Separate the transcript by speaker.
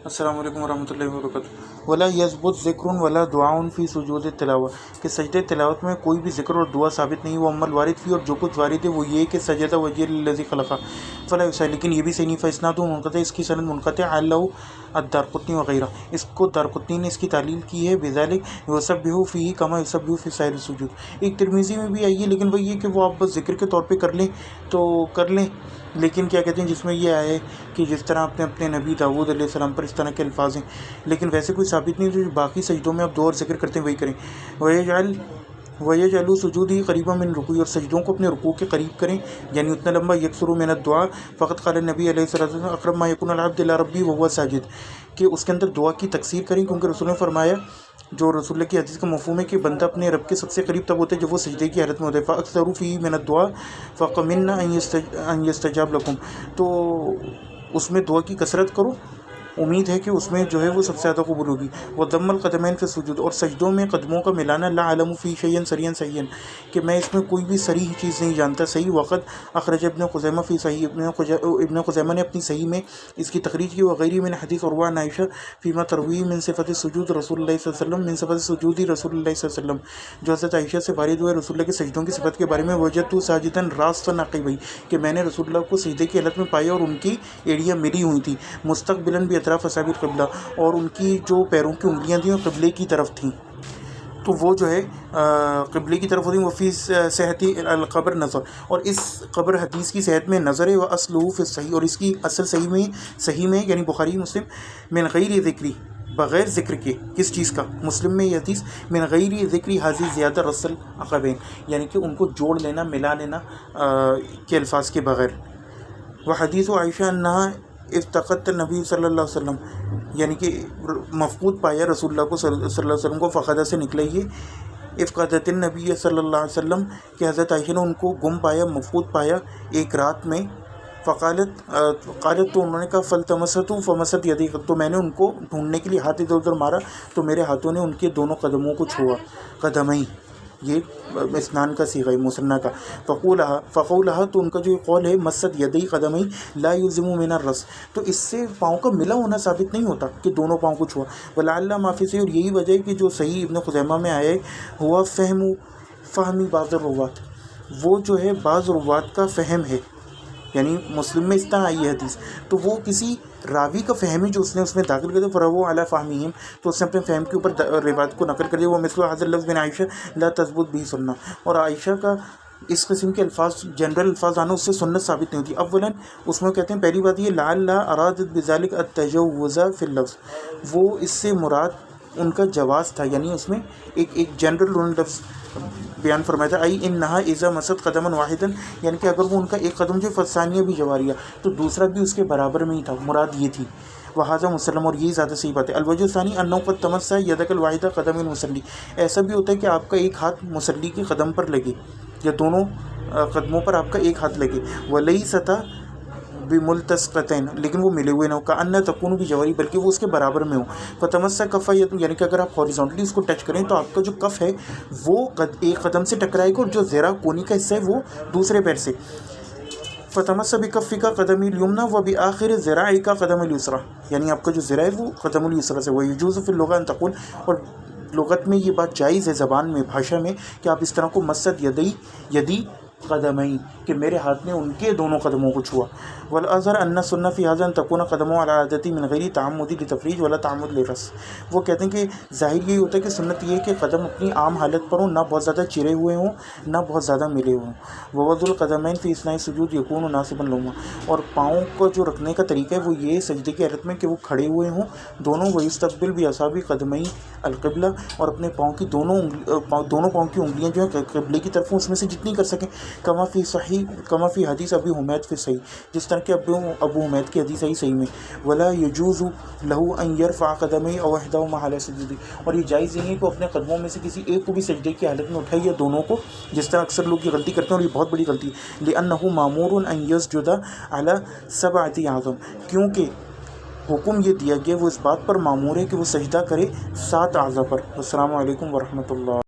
Speaker 1: السلام علیکم ورحمۃ اللہ وبرکاتہ۔ ولا یثبت ذکر ولا دعاء فی سجود تلاوت، کہ سجدہ تلاوت میں کوئی بھی ذکر اور دعا ثابت نہیں۔ وہ عمل وارد فی، اور جو کچھ وارد ہے وہ یہ کہ سجد وجہ للذی خلق فلا یصح، لیکن یہ بھی صحیح نہیں۔ فاسناد منقطع، اس کی سند منقطع، علّہ الدارقطنی وغیرہ، اس کو دارقطنی نے اس کی تعلیل کی ہے بذلک یسبح فیہ کما یسبح فی سائر السجود۔ ایک ترمذی میں بھی آئی ہے، لیکن وہ یہ کہ وہ آپ بس ذکر کے طور پہ کر لیں تو کر لیں، لیکن کیا کہتے ہیں جس میں یہ آئے کہ جس طرح آپ نے اپنے نبی داؤد علیہ السلام پر اس طرح کے الفاظ ہیں، لیکن ویسے کوئی ثابت نہیں، جو باقی سجدوں میں آپ دعا اور ذکر کرتے ہیں وہی کریں۔ وَيَجْعَلُ سُجُودِهِ قَرِيبًا مِنْ رُكُوعِهِ، اور سجدوں کو اپنے رکوع کے قریب کریں، یعنی اتنا لمبا۔ يَكْثُرُ مِنَ الدُّعَاءِ، فقط قال النبی علیہ الصلوۃ اقرب ما يكون العبد الى ربه وهو ساجد، کہ اس کے اندر دعا کی تکثیر کریں، کیونکہ رسول نے فرمایا، جو رسول اللہ کی حدیث کا مفہوم ہے کہ بندہ اپنے رب کے سب سے قریب تب ہوتا ہے جب وہ سجدے کی حالت میں ہوتا ہے۔ فَأَكْثَرُوا فِيهِ مِنَ الدُّعَاءِ فَقَمِنَّا أَن يُسْتَجَابَ لَكُمْ، تو اس میں دعا کی کثرت کرو، امید ہے کہ اس میں جو ہے وہ سب سے زیادہ قبول ہوگی۔ وَضَمَّ الْقَدَمَيْنِ فِي السُّجُودِ، اور سجدوں میں قدموں کا ملانا، لا اعلم فی شیئا صریحا صحیحا، کہ میں اس میں کوئی بھی صریح چیز نہیں جانتا صحیح۔ وقت اخرج ابن خزیمہ فی صحیح، ابن خزیمہ نے اپنی صحیح میں اس کی تخریج کی، وغیرہ من حدیث عروہ عن عائشہ فیما تروی من صفت سجود رسول اللہ صلی اللہ علیہ وسلم، من صفت سجود رسول اللہ صلی اللہ علیہ وسلم، جو حضرت عائشہ سے وارد ہوئے رسول اللہ کے سجدوں کی صفت کے بارے میں۔ وجدت ساجدا راسا عقبیہ، کہ میں نے رسول اللہ کو سجدے کی حالت میں پایا اور ان کی ایڑیاں ملی ہوئی تھیں، مستقبلا باطراف اصابع القبلہ، اور ان کی جو پیروں کی انگلیاں تھیں وہ قبلے کی طرف تھیں، تو وہ جو ہے قبلے کی طرف ہوتی ہیں۔ وفی صحت القبر نظر، اور اس قبر حدیث کی صحت میں نظر ہے۔ واصلہ فی الصحیح، اور اس کی اصل صحیح میں یعنی بخاری مسلم، من غیر ذکری، بغیر ذکر کے، کس چیز کا؟ مسلم میں یہ حدیث، من غیر ذکری حاضی زیادہ رسل عقبین، یعنی کہ ان کو جوڑ لینا، ملا لینا کے الفاظ کے بغیر۔ وحدیث عائشہ انہا افتقدت نبی صلی اللہ علیہ وسلم، یعنی کہ مفقود پایا رسول اللہ کو صلی اللہ علیہ وسلم کو، فقدہ سے نکلا یہ افقادت النبی صلی اللہ علیہ وسلم، کہ حضرت عائشہ نے ان کو گم پایا، مفقود پایا ایک رات میں۔ قالت تو انہوں نے کہا فلتمست فمست یدی، تو میں نے ان کو ڈھونڈنے کے لیے ہاتھ ادھر ادھر مارا تو میرے ہاتھوں نے ان کے دونوں قدموں کو چھوا، قدمئی، یہ اسنان کا صیغہ ہے مثنی کا۔ فقولہا، تو ان کا جو قول ہے، مست یدی قدمئی لا یلزم من الرس، تو اس سے پاؤں کا ملا ہونا ثابت نہیں ہوتا کہ دونوں پاؤں کو چھوا۔ ولعل ما فی صحیح، اور یہی وجہ ہے کہ جو صحیح ابن خزیمہ میں آیا ہے، ہوا فہمی بعض الروات، وہ جو ہے بعض روات کا فہم ہے، یعنی مسلم میں اس طرح آئی ہے حدیث، تو وہ کسی راوی کا فہم ہے جو اس نے داخل کر دیا، فروہ علی فہمہم، تو اس نے اپنے فہم کے اوپر روایت کو نقل کر دیا۔ وہ مثل حاضر لفظ بن عائشہ لا تثبت بھی سنہ، اور عائشہ کا اس قسم کے الفاظ، جنرل الفاظ آنا، اس سے سنت ثابت نہیں ہوتی۔ اولا اس میں کہتے ہیں پہلی بات یہ، لعل ارادت بذلک التجوز فی اللفظ، وہ اس سے مراد ان کا جواز تھا، یعنی اس میں ایک جنرل لفظ بیان فرمایا تھا، ای انہا اذا مست قدما واحدا، یعنی کہ اگر وہ ان کا ایک قدم جو فثانیہ بھی جواریہ، تو دوسرا بھی اس کے برابر میں ہی تھا، مراد یہ تھی۔ وہذا مسلم، اور یہی زیادہ صحیح بات ہے۔ الوجہ الثانی انہ قد تمس یدک الواحدہ قدم المصلی، ایسا بھی ہوتا ہے کہ آپ کا ایک ہاتھ مصلی کے قدم پر لگے، یا دونوں قدموں پر آپ کا ایک ہاتھ لگے، ولیست بملتصقتین، لیکن وہ ملے ہوئے نہ ہو، کأن تکون بجواری، بلکہ وہ اس کے برابر میں ہو۔ فتمس کف، یعنی کہ اگر آپ ہاریزونٹلی اس کو ٹچ کریں تو آپ کا جو کف ہے وہ ایک قدم سے ٹکرائے گا، اور جو ذرا کونی کا حصہ ہے وہ دوسرے پیر سے۔ فتمس بکفک قدم الیمنی وبآخر ذراعک قدم الیسری، یعنی آپ کا جو ذرا ہے وہ قدم الیسری سے۔ ویجوز فی اللغۃ ان تقول، اور لغت میں یہ بات جائز ہے، زبان میں، بھاشا میں، کہ آپ اس طرح کو مست یدی قدمئی، کہ میرے ہاتھ نے ان کے دونوں قدموں کو چھوا۔ والاظہر ان السنہ فی ھذا ان تکون قدمہ علی عادتی من غیر تعمد لتفریج ولا تعمد لرس، وہ کہتے ہیں کہ ظاہر یہی ہوتا ہے کہ سنت یہ ہے کہ قدم اپنی عام حالت پر ہوں، نہ بہت زیادہ چرے ہوئے ہوں، نہ بہت زیادہ ملے ہوئے ہوں۔ ووضع القدمین فی اثناء السجود یکون ناصبا لہما، اور پاؤں کو جو رکھنے کا طریقہ ہے وہ یہ سجدے کی حالت میں کہ وہ کھڑے ہوئے ہوں دونوں، ویستقبل باصابع قدمئی القبلہ، اور اپنے پاؤں کی دونوں پاؤں کی انگلیاں جو ہیں قبلے کی طرف ہوں، اس میں سے جتنی کر سکیں۔ کما فی حدیث ابی حمید فی صحیح، جس طرح کہ ابو حمید کی حدیث صحیح میں۔ ولا یجوز لہ ان یرفع قدمہ او احدہما علی سجدہ، اور یہ جائز نہیں ہے کہ اپنے قدموں میں سے کسی ایک کو بھی سجدے کی حالت میں اٹھائے، یا دونوں کو، جس طرح اکثر لوگ یہ غلطی کرتے ہیں، اور یہ بہت بڑی غلطی ہے۔ لأنہ مامور ان یسجد علی سبعۃ اعظم، کیونکہ حکم یہ دیا گیا، وہ اس بات پر مامور ہے کہ وہ سجدہ کرے 7 اعضاء پر۔ السلام علیکم ورحمۃ اللہ۔